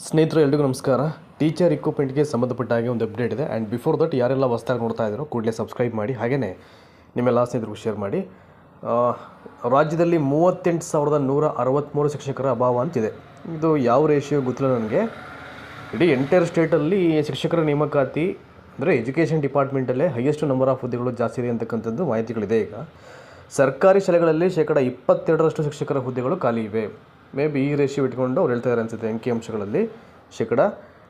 ಸ್ನೇಹಿತರು ಎಲ್ರಿಗೂ ನಮಸ್ಕಾರ. ಟೀಚರ್ ರಿಕ್ರೂಟ್ಮೆಂಟ್ಗೆ ಸಂಬಂಧಪಟ್ಟ ಹಾಗೆ ಒಂದು ಅಪ್ಡೇಟ್ ಇದೆ. ಆ್ಯಂಡ್ ಬಿಫೋರ್ ದಟ್ ಯಾರೆಲ್ಲ ಹೊಸದಾಗಿ ನೋಡ್ತಾ ಇದ್ದಾರೋ ಕೂಡಲೇ ಸಬ್ಸ್ಕ್ರೈಬ್ ಮಾಡಿ, ಹಾಗೆಯೇ ನಿಮ್ಮೆಲ್ಲ ಸ್ನೇಹಿತರಿಗೂ ಶೇರ್ ಮಾಡಿ. ರಾಜ್ಯದಲ್ಲಿ 38,163 ಶಿಕ್ಷಕರ ಅಭಾವ ಅಂತಿದೆ. ಇದು ಯಾವ ರೇಷಿಯೋ ಗೊತ್ತಿಲ್ಲ ನನಗೆ. ಇಡೀ ಎಂಟೈರ್ ಸ್ಟೇಟಲ್ಲಿ ಶಿಕ್ಷಕರ ನೇಮಕಾತಿ ಅಂದರೆ ಎಜುಕೇಷನ್ ಡಿಪಾರ್ಟ್ಮೆಂಟಲ್ಲೇ ಹೈಯೆಸ್ಟ್ ನಂಬರ್ ಆಫ್ ಹುದ್ದೆಗಳು ಜಾಸ್ತಿ ಇದೆ ಅಂತಕ್ಕಂಥದ್ದು ಮಾಹಿತಿಗಳಿದೆ. ಈಗ ಸರ್ಕಾರಿ ಶಾಲೆಗಳಲ್ಲಿ 22% ಶಿಕ್ಷಕರ ಹುದ್ದೆಗಳು ಖಾಲಿ ಇವೆ. ಮೇ ಬಿ ಈ ರೇಷಿಯೋ ಇಟ್ಕೊಂಡು ಅವ್ರು ಹೇಳ್ತಾ ಇದ್ದಾರೆ ಅನಿಸುತ್ತೆ. ಅಂಕಿಅಂಶಗಳಲ್ಲಿ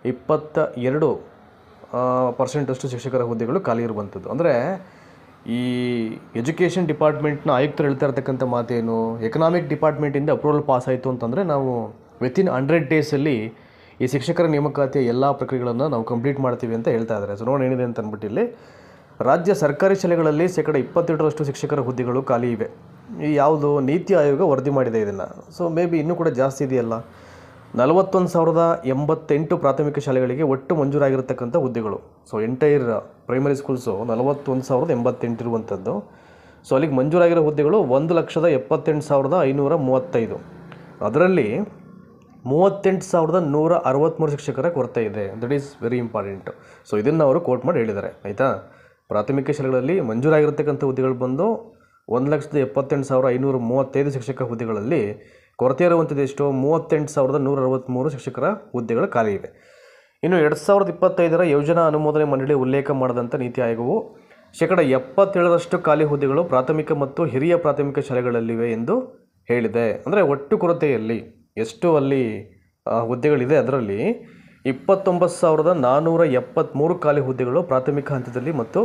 22% ಶಿಕ್ಷಕರ ಹುದ್ದೆಗಳು ಖಾಲಿ ಇರುವಂಥದ್ದು. ಅಂದರೆ ಈ ಎಜುಕೇಷನ್ ಡಿಪಾರ್ಟ್ಮೆಂಟ್ನ ಆಯುಕ್ತರು ಹೇಳ್ತಾ ಇರ್ತಕ್ಕಂಥ ಮಾತೇನು, ಎಕನಾಮಿಕ್ ಡಿಪಾರ್ಟ್ಮೆಂಟಿಂದ ಅಪ್ರೂವಲ್ ಪಾಸ್ ಆಯಿತು ಅಂತಂದರೆ ನಾವು ವಿತಿನ್ 100 ಡೇಸಲ್ಲಿ ಈ ಶಿಕ್ಷಕರ ನೇಮಕಾತಿಯ ಎಲ್ಲ ಪ್ರಕ್ರಿಯೆಗಳನ್ನು ನಾವು ಕಂಪ್ಲೀಟ್ ಮಾಡ್ತೀವಿ ಅಂತ ಹೇಳ್ತಾ ಇದ್ದಾರೆ. ಸೊ ನೋಡಿ ಏನಿದೆ ಅಂತ ಅಂದ್ಬಿಟ್ಟು ಇಲ್ಲಿ ರಾಜ್ಯ ಸರ್ಕಾರಿ ಶಾಲೆಗಳಲ್ಲಿ 22% ಶಿಕ್ಷಕರ ಹುದ್ದೆಗಳು ಖಾಲಿ ಇವೆ. ಈ ಯಾವುದು ನೀತಿ ಆಯೋಗ ವರದಿ ಮಾಡಿದೆ ಇದನ್ನು. ಸೊ ಮೇ ಬಿ ಇನ್ನೂ ಕೂಡ ಜಾಸ್ತಿ ಇದೆಯಲ್ಲ. 41,088 ಪ್ರಾಥಮಿಕ ಶಾಲೆಗಳಿಗೆ ಒಟ್ಟು ಮಂಜೂರಾಗಿರ್ತಕ್ಕಂಥ ಹುದ್ದೆಗಳು. ಸೊ ಎಂಟೈರ್ ಪ್ರೈಮರಿ ಸ್ಕೂಲ್ಸು 41,088 ಇರುವಂಥದ್ದು. ಸೊ ಅಲ್ಲಿಗೆ ಮಂಜೂರಾಗಿರೋ ಹುದ್ದೆಗಳು 1,78,535. ಅದರಲ್ಲಿ 38,163 ಶಿಕ್ಷಕರ ಕೊರತೆ ಇದೆ. That is very important. So ಇದನ್ನು ಅವರು ಕೋಟ್ ಮಾಡಿ ಹೇಳಿದ್ದಾರೆ, ಆಯಿತಾ. ಪ್ರಾಥಮಿಕ ಶಾಲೆಗಳಲ್ಲಿ ಮಂಜೂರಾಗಿರ್ತಕ್ಕಂಥ ಹುದ್ದೆಗಳು ಬಂದು 1,78,535 ಶಿಕ್ಷಕ ಹುದ್ದೆಗಳಲ್ಲಿ ಕೊರತೆ ಇರುವಂಥದ್ದು ಎಷ್ಟು? 38,163 ಶಿಕ್ಷಕರ ಹುದ್ದೆಗಳು ಖಾಲಿ ಇವೆ. ಇನ್ನು 2025 ಯೋಜನಾ ಅನುಮೋದನೆ ಮಂಡಳಿ ಉಲ್ಲೇಖ ಮಾಡಿದಂಥ ನೀತಿ ಆಯೋಗವು 77% ಖಾಲಿ ಹುದ್ದೆಗಳು ಪ್ರಾಥಮಿಕ ಮತ್ತು ಹಿರಿಯ ಪ್ರಾಥಮಿಕ ಶಾಲೆಗಳಲ್ಲಿವೆ ಎಂದು ಹೇಳಿದೆ. ಅಂದರೆ ಒಟ್ಟು ಕೊರತೆಯಲ್ಲಿ ಎಷ್ಟು ಅಲ್ಲಿ ಹುದ್ದೆಗಳಿದೆ ಅದರಲ್ಲಿ 29,473 ಖಾಲಿ ಹುದ್ದೆಗಳು ಪ್ರಾಥಮಿಕ ಹಂತದಲ್ಲಿ ಮತ್ತು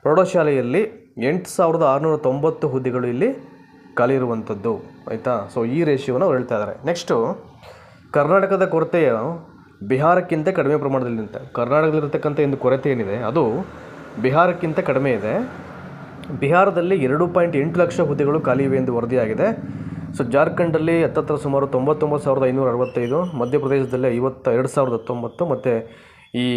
ಪ್ರೌಢಶಾಲೆಯಲ್ಲಿ 8,690 ಹುದ್ದೆಗಳು ಇಲ್ಲಿ ಖಾಲಿ ಇರುವಂಥದ್ದು, ಆಯಿತಾ. ಸೊ ಈ ರೇಷಿಯೋನ ಅವ್ರು ಹೇಳ್ತಾ ಇದ್ದಾರೆ. ನೆಕ್ಸ್ಟು ಕರ್ನಾಟಕದ ಕೊರತೆಯ ಬಿಹಾರಕ್ಕಿಂತ ಕಡಿಮೆ ಪ್ರಮಾಣದಲ್ಲಿ ಅಂತ. ಕರ್ನಾಟಕದಲ್ಲಿರ್ತಕ್ಕಂಥ ಒಂದು ಕೊರತೆ ಏನಿದೆ ಅದು ಬಿಹಾರಕ್ಕಿಂತ ಕಡಿಮೆ ಇದೆ. ಬಿಹಾರದಲ್ಲಿ 2.8 ಲಕ್ಷ ಹುದ್ದೆಗಳು ಖಾಲಿ ಇವೆ ಎಂದು ವರದಿಯಾಗಿದೆ. ಸೊ ಜಾರ್ಖಂಡಲ್ಲಿ ಹತ್ತತ್ರ ಸುಮಾರು 99,565, ಮಧ್ಯಪ್ರದೇಶದಲ್ಲಿ 52,019 ಮತ್ತು ಈ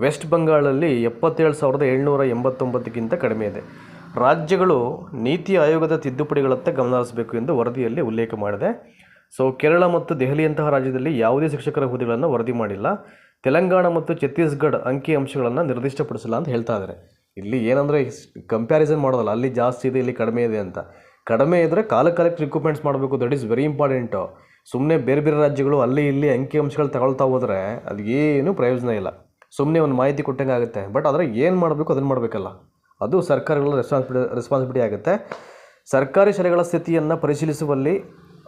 ವೆಸ್ಟ್ ಬಂಗಾಳಲ್ಲಿ 77,789ಗಿಂತ ಕಡಿಮೆ ಇದೆ. ರಾಜ್ಯಗಳು ನೀತಿ ಆಯೋಗದ ತಿದ್ದುಪಡಿಗಳತ್ತ ಗಮನಹರಿಸಬೇಕು ಎಂದು ವರದಿಯಲ್ಲಿ ಉಲ್ಲೇಖ ಮಾಡಿದೆ. ಸೊ ಕೇರಳ ಮತ್ತು ದೆಹಲಿಯಂತಹ ರಾಜ್ಯದಲ್ಲಿ ಯಾವುದೇ ಶಿಕ್ಷಕರ ಹುದ್ದೆಗಳನ್ನು ವರದಿ ಮಾಡಿಲ್ಲ. ತೆಲಂಗಾಣ ಮತ್ತು ಛತ್ತೀಸ್ಗಢ ಅಂಕಿ ಅಂಶಗಳನ್ನು ನಿರ್ದಿಷ್ಟಪಡಿಸಿಲ್ಲ ಅಂತ ಹೇಳ್ತಾ ಇದ್ದಾರೆ. ಇಲ್ಲಿ ಏನಂದರೆ ಕಂಪ್ಯಾರಿಸನ್ ಮಾಡೋದಲ್ಲ, ಅಲ್ಲಿ ಜಾಸ್ತಿ ಇದೆ ಇಲ್ಲಿ ಕಡಿಮೆ ಇದೆ ಅಂತ. ಕಡಿಮೆ ಇದ್ದರೆ ಕಾಲಕ್ಕೆ ರಿಕ್ರೂಟ್ಮೆಂಟ್ಸ್ ಮಾಡಬೇಕು. That is very important. ಸುಮ್ಮನೆ ಬೇರೆ ಬೇರೆ ರಾಜ್ಯಗಳು ಅಲ್ಲಿ ಇಲ್ಲಿ ಅಂಕಿ ಅಂಶಗಳು ತಗೊಳ್ತಾ ಹೋದರೆ ಅದು ಏನೂ ಪ್ರಯೋಜನ ಇಲ್ಲ. ಸುಮ್ಮನೆ ಒಂದು ಮಾಹಿತಿ ಕೊಟ್ಟಂಗೆ ಆಗುತ್ತೆ. ಬಟ್ ಆದರೆ ಏನು ಮಾಡಬೇಕು ಅದನ್ನು ಮಾಡಬೇಕಲ್ಲ, ಅದು ಸರ್ಕಾರಗಳ ರೆಸ್ಪಾನ್ಸಿಬಿಲಿಟಿ ಆಗುತ್ತೆ. ಸರ್ಕಾರಿ ಶಾಲೆಗಳ ಸ್ಥಿತಿಯನ್ನು ಪರಿಶೀಲಿಸುವಲ್ಲಿ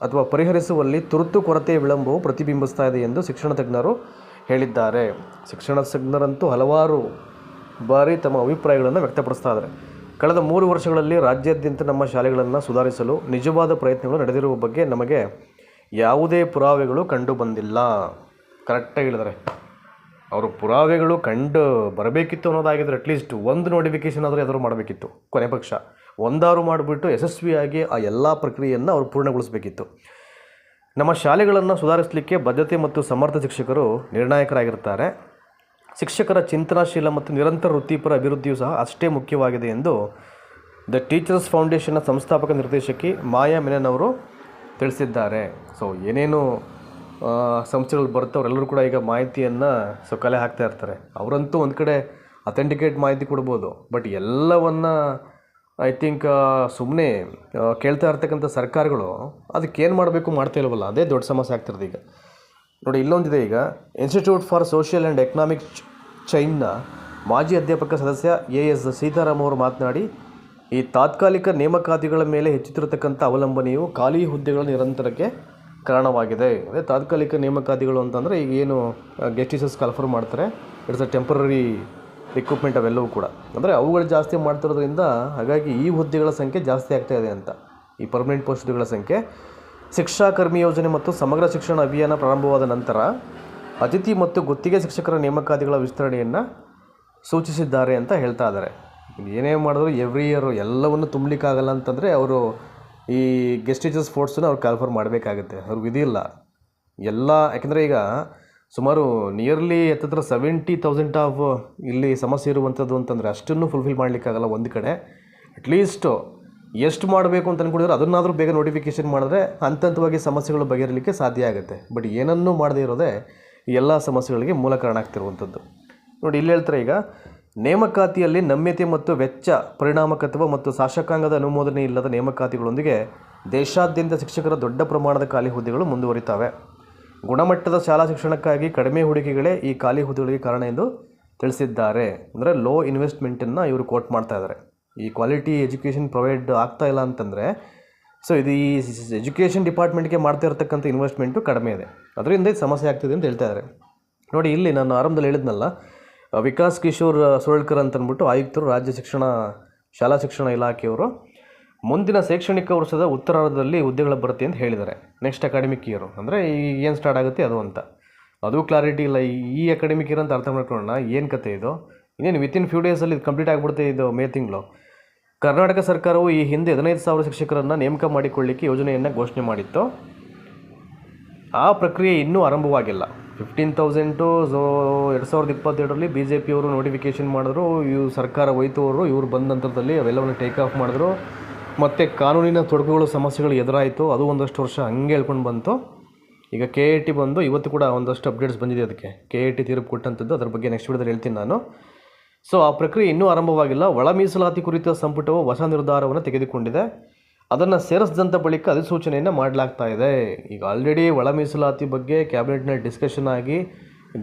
ಅಥವಾ ಪರಿಹರಿಸುವಲ್ಲಿ ತುರ್ತು ಕೊರತೆಯ ವಿಳಂಬವು ಪ್ರತಿಬಿಂಬಿಸ್ತಾ ಇದೆ ಎಂದು ಶಿಕ್ಷಣ ತಜ್ಞರು ಹೇಳಿದ್ದಾರೆ. ಶಿಕ್ಷಣ ತಜ್ಞರಂತೂ ಹಲವಾರು ಬಾರಿ ತಮ್ಮ ಅಭಿಪ್ರಾಯಗಳನ್ನು ವ್ಯಕ್ತಪಡಿಸ್ತಾ ಇದ್ದಾರೆ. ಕಳೆದ 3 ವರ್ಷಗಳಲ್ಲಿ ರಾಜ್ಯಾದ್ಯಂತ ನಮ್ಮ ಶಾಲೆಗಳನ್ನು ಸುಧಾರಿಸಲು ನಿಜವಾದ ಪ್ರಯತ್ನಗಳು ನಡೆದಿರುವ ಬಗ್ಗೆ ನಮಗೆ ಯಾವುದೇ ಪುರಾವೆಗಳು ಕಂಡು ಬಂದಿಲ್ಲ. ಕರೆಕ್ಟಾಗಿ ಹೇಳಿದ್ದಾರೆ ಅವರು. ಪುರಾವೆಗಳು ಕಂಡು ಬರಬೇಕಿತ್ತು ಅನ್ನೋದಾಗಿದ್ದರೆ ಅಟ್ಲೀಸ್ಟ್ ಒಂದು ನೋಟಿಫಿಕೇಷನ್ ಆದರೂ ಎದುರು ಮಾಡಬೇಕಿತ್ತು. ಕೊನೆ ಪಕ್ಷ ಒಂದಾರು ಮಾಡಿಬಿಟ್ಟು ಯಶಸ್ವಿಯಾಗಿ ಆ ಎಲ್ಲ ಪ್ರಕ್ರಿಯೆಯನ್ನು ಅವರು ಪೂರ್ಣಗೊಳಿಸಬೇಕಿತ್ತು. ನಮ್ಮ ಶಾಲೆಗಳನ್ನು ಸುಧಾರಿಸಲಿಕ್ಕೆ ಬದ್ಧತೆ ಮತ್ತು ಸಮರ್ಥ ಶಿಕ್ಷಕರು ನಿರ್ಣಾಯಕರಾಗಿರ್ತಾರೆ. ಶಿಕ್ಷಕರ ಚಿಂತನಾಶೀಲ ಮತ್ತು ನಿರಂತರ ವೃತ್ತಿಪರ ಅಭಿವೃದ್ಧಿಯೂ ಸಹ ಅಷ್ಟೇ ಮುಖ್ಯವಾಗಿದೆ ಎಂದು ದ ಟೀಚರ್ಸ್ ಫೌಂಡೇಶನ್ನ ಸಂಸ್ಥಾಪಕ ನಿರ್ದೇಶಕಿ ಮಾಯಾ ಮೆನನ್ ಅವರು ತಿಳಿಸಿದ್ದಾರೆ. ಸೊ ಏನೇನು ಸಂಸ್ಥೆಗಳು ಬರುತ್ತೆ ಅವರೆಲ್ಲರೂ ಕೂಡ ಈಗ ಮಾಹಿತಿಯನ್ನು ಕಲೆ ಹಾಕ್ತಾ ಇರ್ತಾರೆ. ಅವರಂತೂ ಒಂದು ಕಡೆ ಅಥೆಂಟಿಕೇಟ್ ಮಾಹಿತಿ ಕೊಡ್ಬೋದು, ಬಟ್ ಎಲ್ಲವನ್ನು ಐ ಥಿಂಕ್ ಸುಮ್ಮನೆ ಕೇಳ್ತಾ ಇರ್ತಕ್ಕಂಥ ಸರ್ಕಾರಗಳು ಅದಕ್ಕೇನು ಮಾಡಬೇಕು ಮಾಡ್ತಾ ಇಲ್ವಲ್ಲ, ಅದೇ ದೊಡ್ಡ ಸಮಸ್ಯೆ ಆಗ್ತಿರೋದು ಈಗ. ನೋಡಿ ಇಲ್ಲೊಂದಿದೆ. ಈಗ institute for social and economic ಚೈನ್ನ ಮಾಜಿ ಅಧ್ಯಾಪಕ ಸದಸ್ಯ AS ಸೀತಾರಾಮ್ ಅವರು ಮಾತನಾಡಿ, ಈ ತಾತ್ಕಾಲಿಕ ನೇಮಕಾತಿಗಳ ಮೇಲೆ ಹೆಚ್ಚುತ್ತಿರತಕ್ಕಂಥ ಅವಲಂಬನೆಯು ಖಾಲಿ ಹುದ್ದೆಗಳ ನಿರಂತರಕ್ಕೆ ಕಾರಣವಾಗಿದೆ. ಅದೇ ತಾತ್ಕಾಲಿಕ ನೇಮಕಾತಿಗಳು ಅಂತಂದರೆ ಈಗ ಏನು ಗೆಸ್ಟ್ ಟೀಚರ್ಸ್ ಕನ್ಫರ್ಮ್ ಮಾಡ್ತಾರೆ, ಇಟ್ಸ್ ಅ ಟೆಂಪರರಿ ರಿಕ್ರೂಟ್ಮೆಂಟ್ ಅವೆಲ್ಲವೂ ಕೂಡ. ಅಂದರೆ ಅವುಗಳು ಜಾಸ್ತಿ ಮಾಡ್ತಿರೋದ್ರಿಂದ ಹಾಗಾಗಿ ಈ ಹುದ್ದೆಗಳ ಸಂಖ್ಯೆ ಜಾಸ್ತಿ ಆಗ್ತಾ ಇದೆ ಅಂತ, ಈ ಪರ್ಮನೆಂಟ್ ಪೋಸ್ಟ್ ಹುದ್ದೆಗಳ ಸಂಖ್ಯೆ. ಶಿಕ್ಷಾ ಕರ್ಮಿ ಯೋಜನೆ ಮತ್ತು ಸಮಗ್ರ ಶಿಕ್ಷಣ ಅಭಿಯಾನ ಪ್ರಾರಂಭವಾದ ನಂತರ ಅತಿಥಿ ಮತ್ತು ಗುತ್ತಿಗೆ ಶಿಕ್ಷಕರ ನೇಮಕಾತಿಗಳ ವಿಸ್ತರಣೆಯನ್ನು ಸೂಚಿಸಿದ್ದಾರೆ ಅಂತ ಹೇಳ್ತಾ ಇದ್ದಾರೆ. ಏನೇ ಮಾಡಿದ್ರು ಎವ್ರಿ ಇಯರು ಎಲ್ಲವನ್ನು ತುಂಬಲಿಕ್ಕಾಗಲ್ಲ ಅಂತಂದರೆ ಅವರು ಈ ಗೆಸ್ಟ್ ಟೀಚರ್ಸ್ ಫೋರ್ಟ್ಸನ್ನು ಅವ್ರು ಕನ್ಫರ್ಮ್ ಮಾಡಬೇಕಾಗುತ್ತೆ. ಅವ್ರು ವಿಧಿ ಇಲ್ಲ ಎಲ್ಲ. ಯಾಕೆಂದರೆ ಈಗ ಸುಮಾರು ನಿಯರ್ಲಿ 70,000 ಆಫ್ ಇಲ್ಲಿ ಸಮಸ್ಯೆ ಇರುವಂಥದ್ದು ಅಂತಂದರೆ ಅಷ್ಟನ್ನು ಫುಲ್ಫಿಲ್ ಮಾಡಲಿಕ್ಕಾಗಲ್ಲ. ಒಂದು ಕಡೆ ಅಟ್ಲೀಸ್ಟು ಎಷ್ಟು ಮಾಡಬೇಕು ಅಂತ ಅಂದ್ಕೊಂಡಿದ್ರೆ ಅದನ್ನಾದರೂ ಬೇಗ ನೋಟಿಫಿಕೇಷನ್ ಮಾಡಿದ್ರೆ ಹಂತವಾಗಿ ಸಮಸ್ಯೆಗಳು ಬಗೆಹರಲಿಕ್ಕೆ ಸಾಧ್ಯ ಆಗುತ್ತೆ. ಬಟ್ ಏನನ್ನೂ ಮಾಡದೇ ಇರೋದೇ ಈ ಎಲ್ಲ ಸಮಸ್ಯೆಗಳಿಗೆ ಮೂಲ ಕಾರಣ ಆಗ್ತಿರುವಂಥದ್ದು. ನೋಡಿ ಇಲ್ಲಿ ಹೇಳ್ತಾರೆ, ಈಗ ನೇಮಕಾತಿಯಲ್ಲಿ ನಮ್ಯತೆ ಮತ್ತು ವೆಚ್ಚ, ಪರಿಣಾಮಕತ್ವ ಮತ್ತು ಶಾಸಕಾಂಗದ ಅನುಮೋದನೆ ಇಲ್ಲದ ನೇಮಕಾತಿಗಳೊಂದಿಗೆ ದೇಶಾದ್ಯಂತ ಶಿಕ್ಷಕರ ದೊಡ್ಡ ಪ್ರಮಾಣದ ಖಾಲಿ ಹುದ್ದೆಗಳು ಮುಂದುವರಿತವೆ. ಗುಣಮಟ್ಟದ ಶಾಲಾ ಶಿಕ್ಷಣಕ್ಕಾಗಿ ಕಡಿಮೆ ಹೂಡಿಕೆಗಳೇ ಈ ಖಾಲಿ ಹುದ್ದೆಗಳಿಗೆ ಕಾರಣ ಎಂದು ತಿಳಿಸಿದ್ದಾರೆ. ಅಂದರೆ ಲೋ ಇನ್ವೆಸ್ಟ್ಮೆಂಟನ್ನು ಇವರು ಕೋಟ್ ಮಾಡ್ತಾ ಇದ್ದಾರೆ. ಈ ಕ್ವಾಲಿಟಿ ಎಜುಕೇಷನ್ ಪ್ರೊವೈಡ್ ಆಗ್ತಾ ಇಲ್ಲ ಅಂತಂದರೆ, ಸೊ ಇದು ಈ ಎಜುಕೇಷನ್ ಡಿಪಾರ್ಟ್ಮೆಂಟ್ಗೆ ಮಾಡ್ತಾ ಇರತಕ್ಕಂಥ ಇನ್ವೆಸ್ಟ್ಮೆಂಟು ಕಡಿಮೆ ಇದೆ, ಅದರಿಂದ ಇದು ಸಮಸ್ಯೆ ಆಗ್ತಿದೆ ಅಂತ ಹೇಳ್ತಾ ಇದ್ದಾರೆ. ನೋಡಿ ಇಲ್ಲಿ ನಾನು ಆರಂಭದಲ್ಲಿ ಹೇಳಿದ್ನಲ್ಲ, ವಿಕಾಸ್ ಕಿಶೋರ್ ಸುರಳ್ಕರ್ ಅಂತಂದ್ಬಿಟ್ಟು ಆಯುಕ್ತರು, ರಾಜ್ಯ ಶಾಲಾ ಶಿಕ್ಷಣ ಇಲಾಖೆಯವರು ಮುಂದಿನ ಶೈಕ್ಷಣಿಕ ವರ್ಷದ ಉತ್ತರಾರ್ಧದಲ್ಲಿ ಹುದ್ದೆಗಳ ಭರ್ತಿ ಅಂತ ಹೇಳಿದ್ದಾರೆ. ನೆಕ್ಸ್ಟ್ ಅಕಾಡೆಮಿಕ್ ಇಯರು ಅಂದರೆ ಈಗ ಏನು ಸ್ಟಾರ್ಟ್ ಆಗುತ್ತೆ ಅದು ಅಂತ, ಅದು ಕ್ಲಾರಿಟಿ ಇಲ್ಲ. ಈ ಅಕಾಡೆಮಿಕ್ ಇಯರ್ ಅಂತ ಅರ್ಥ ಮಾಡ್ಕೊಳ್ಳೋಣ, ಏನು ಕತೆ ಇದು, ಇನ್ನೇನು ವಿತಿನ್ ಫ್ಯೂ ಡೇಸಲ್ಲಿ ಇದು ಕಂಪ್ಲೀಟ್ ಆಗಿಬಿಡುತ್ತೆ. ಇದು ಮೇ ತಿಂಗಳು ಕರ್ನಾಟಕ ಸರ್ಕಾರವು ಈ ಹಿಂದೆ 15,000 ಶಿಕ್ಷಕರನ್ನು ನೇಮಕ ಮಾಡಿಕೊಳ್ಳಿಕ್ಕೆ ಯೋಜನೆಯನ್ನು ಘೋಷಣೆ ಮಾಡಿತ್ತು. ಆ ಪ್ರಕ್ರಿಯೆ ಇನ್ನೂ ಆರಂಭವಾಗಿಲ್ಲ. 15,000 2022ರಲ್ಲಿ BJP ಅವರು ನೋಟಿಫಿಕೇಷನ್ ಮಾಡಿದ್ರು, ಇವು ಸರ್ಕಾರ ಹೋಯ್ತು ಅವರು, ಇವರು ಬಂದ ನಂತರದಲ್ಲಿ ಅವೆಲ್ಲವನ್ನು ಟೇಕ್ ಆಫ್ ಮಾಡಿದ್ರು. ಮತ್ತು ಕಾನೂನಿನ ತೊಡಕುಗಳು, ಸಮಸ್ಯೆಗಳು ಎದುರಾಯಿತು. ಅದು ಒಂದಷ್ಟು ವರ್ಷ ಹಂಗೆ ಹೇಳ್ಕೊಂಡು ಬಂತು. ಈಗ KAT ಬಂದು ಇವತ್ತು ಕೂಡ ಒಂದಷ್ಟು ಅಪ್ಡೇಟ್ಸ್ ಬಂದಿದೆ. ಅದಕ್ಕೆ KAT ತೀರ್ಪು ಕೊಟ್ಟಂಥದ್ದು, ಅದ್ರ ಬಗ್ಗೆ ನೆಕ್ಸ್ಟ್ ವಿಡಿಯೋದಲ್ಲಿ ಹೇಳ್ತೀನಿ ನಾನು. ಸೊ ಆ ಪ್ರಕ್ರಿಯೆ ಇನ್ನೂ ಆರಂಭವಾಗಿಲ್ಲ. ಒಳ ಮೀಸಲಾತಿ ಕುರಿತ ಸಂಪುಟವು ಹೊಸ ನಿರ್ಧಾರವನ್ನು ತೆಗೆದುಕೊಂಡಿದೆ. ಅದನ್ನು ಸೇರಿಸಿದಂಥ ಬಳಿಕ ಅಧಿಸೂಚನೆಯನ್ನು ಮಾಡಲಾಗ್ತಾ ಇದೆ. ಈಗ ಆಲ್ರೆಡಿ ಒಳ ಮೀಸಲಾತಿ ಬಗ್ಗೆ ಕ್ಯಾಬಿನೆಟ್ನಲ್ಲಿ ಡಿಸ್ಕಷನ್ ಆಗಿ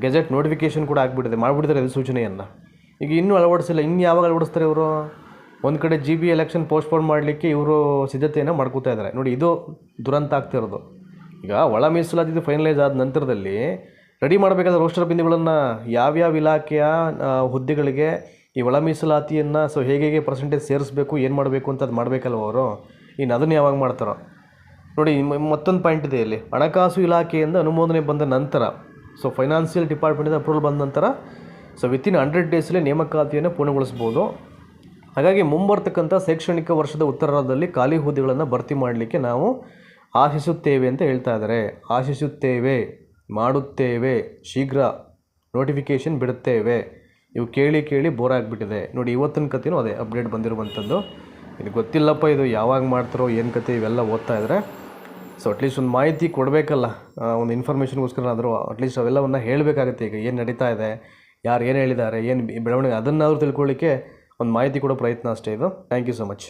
ಗೆಜೆಟ್ ನೋಟಿಫಿಕೇಷನ್ ಕೂಡ ಮಾಡಿಬಿಟ್ಟಿದ್ದಾರೆ ಅಧಿಸೂಚನೆಯನ್ನು. ಈಗ ಇನ್ನೂ ಅಳವಡಿಸಿಲ್ಲ. ಇನ್ನು ಯಾವಾಗ ಅಳವಡಿಸ್ತಾರೆ ಇವರು? ಒಂದು ಕಡೆ GB ಎಲೆಕ್ಷನ್ ಪೋಸ್ಟ್ಪೋನ್ ಮಾಡಲಿಕ್ಕೆ ಇವರು ಸಿದ್ಧತೆಯನ್ನು ಮಾಡ್ಕೋತಾ ಇದ್ದಾರೆ. ನೋಡಿ, ಇದು ದುರಂತ ಆಗ್ತಿರೋದು. ಈಗ ಒಳ ಮೀಸಲಾತಿ ಫೈನಲೈಸ್ ಆದ ನಂತರದಲ್ಲಿ ರೆಡಿ ಮಾಡಬೇಕಾದ ರೋಸ್ಟರ್ ಬಿಂದುಗಳನ್ನು ಯಾವ್ಯಾವ ಇಲಾಖೆಯ ಹುದ್ದೆಗಳಿಗೆ ಈ ಒಳ ಮೀಸಲಾತಿಯನ್ನು ಹೇಗೆ ಪರ್ಸೆಂಟೇಜ್ ಸೇರಿಸಬೇಕು, ಏನು ಮಾಡಬೇಕು ಅಂತ ಅದು ಮಾಡಬೇಕಲ್ವ ಅವರು. ಇನ್ನು ಅದನ್ನು ಯಾವಾಗ ಮಾಡ್ತಾರೋ ನೋಡಿ. ಮತ್ತೊಂದು ಪಾಯಿಂಟ್ ಇದೆ ಇಲ್ಲಿ, ಹಣಕಾಸು ಇಲಾಖೆಯಿಂದ ಅನುಮೋದನೆ ಬಂದ ನಂತರ, ಫೈನಾನ್ಷಿಯಲ್ ಡಿಪಾರ್ಟ್ಮೆಂಟಿಂದ ಅಪ್ರೂವಲ್ ಬಂದ ನಂತರ ವಿತಿನ್ 100 ಡೇಸಲ್ಲಿ ನೇಮಕಾತಿಯನ್ನು ಪೂರ್ಣಗೊಳಿಸ್ಬೋದು. ಹಾಗಾಗಿ ಮುಂಬರ್ತಕ್ಕಂಥ ಶೈಕ್ಷಣಿಕ ವರ್ಷದ ಉತ್ತರಾರ್ಧದಲ್ಲಿ ಖಾಲಿ ಹುದ್ದೆಗಳನ್ನು ಭರ್ತಿ ಮಾಡಲಿಕ್ಕೆ ನಾವು ಆಶಿಸುತ್ತೇವೆ ಅಂತ ಹೇಳ್ತಾ ಇದ್ದಾರೆ. ಆಶಿಸುತ್ತೇವೆ, ಮಾಡುತ್ತೇವೆ, ಶೀಘ್ರ ನೋಟಿಫಿಕೇಷನ್ ಬಿಡುತ್ತೇವೆ. ಇವು ಕೇಳಿ ಬೋರ್ ಆಗಿಬಿಟ್ಟಿದೆ. ನೋಡಿ, ಇವತ್ತಿನ ಕಥೆನೂ ಅದೇ ಅಪ್ಡೇಟ್ ಬಂದಿರುವಂಥದ್ದು. ಇದು ಗೊತ್ತಿಲ್ಲಪ್ಪ, ಇದು ಯಾವಾಗ ಮಾಡ್ತಾರೋ ಏನು ಕತೆ, ಇವೆಲ್ಲ ಓದ್ತಾ ಇದ್ದಾರೆ. ಅಟ್ಲೀಸ್ಟ್ ಒಂದು ಮಾಹಿತಿ ಕೊಡಬೇಕಲ್ಲ, ಒಂದು ಇನ್ಫಾರ್ಮೇಷನ್ಗೋಸ್ಕರ ಅಟ್ಲೀಸ್ಟ್ ಅವೆಲ್ಲವನ್ನು ಹೇಳಬೇಕಾಗುತ್ತೆ. ಈಗ ಏನು ನಡೀತಾ ಇದೆ, ಯಾರು ಏನು ಹೇಳಿದ್ದಾರೆ, ಏನು ಬೆಳವಣಿಗೆ, ಅದನ್ನಾದರೂ ತಿಳ್ಕೊಳ್ಳಿಕ್ಕೆ ಒಂದು ಮಾಹಿತಿ ಕೊಡೋ ಪ್ರಯತ್ನ ಅಷ್ಟೇ ಇದು. Thank you so much.